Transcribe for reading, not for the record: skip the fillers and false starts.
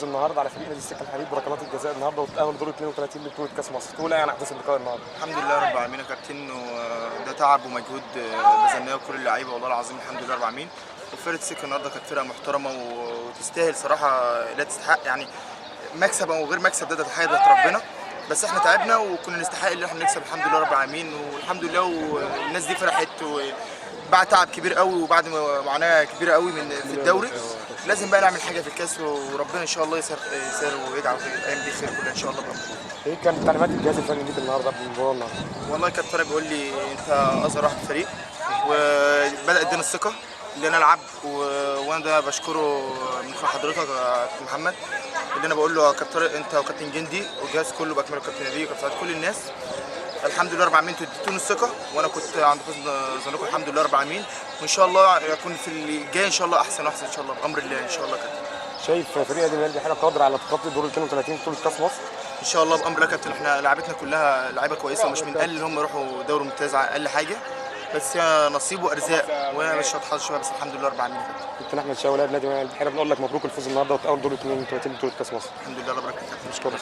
النهارده على فريق نادي السكه الحديد بركلات الجزاء النهارده وتأهل دور 32 لبطوله كاس مصر. تقول ايه عن احداث اللقاء النهارده؟ الحمد لله رب العالمين يا كابتن، وده تعب ومجهود بذلناه كل اللعيبه والله العظيم. الحمد لله رب العالمين. وفرقه السكه النهارده كانت فرقه محترمه وتستاهل صراحه، لا تستحق يعني مكسب او غير مكسب، ده تحيه ربنا. بس احنا تعبنا وكنا نستحق ان احنا نكسب الحمد لله رب العالمين. والحمد لله والناس دي فرحت بعد تعب كبير قوي وبعد معاناه كبيره قوي في الدوري. لازم بقى نعمل حاجه في الكاس، وربنا ان شاء الله يسر ويجعل في الايام دي خير كلها ان شاء الله بأمر. ايه كانت تعليمات الجهاز الفني ليك النهارده قبل المباراه النهارده؟ والله كابتن طارق بيقول لي انت اصغر واحد في الفريق، وبدا يدينا الثقه اللي انا العب وانا ده بشكره من حضرتك يا كابتن محمد. اللي انا بقول له يا كابتن طارق انت وكابتن جندي والجهاز كله باكمله، كابتن نبيل وكابتن سعد كل الناس، الحمد لله رب العالمين اديتوني الثقه، وانا كنت عند حسن ظنكم الحمد لله رب العالمين. وان شاء الله يكون في الجاي ان شاء الله احسن واحسن ان شاء الله بامر الله ان شاء الله كابتن. شايف فريق نادي الهلال حاجه قادر على تخطي دور 32 بطوله كاس مصر؟ ان شاء الله بامر الله كابتن. احنا لعيبتنا كلها لعيبه كويسه ومش من اقل اللي هم يروحوا دوري ممتاز على اقل حاجه، بس هي نصيب وارزاق وانا مش هتحظ شويه، بس الحمد لله رب العالمين كابتن. كابتن احمد شاوي لاعب نادي البحيره بنقول لك مبروك الفوز النهارده وتأهل دور 32 بطوله كاس مصر. الحمد لله رب العالمين. نشكرك.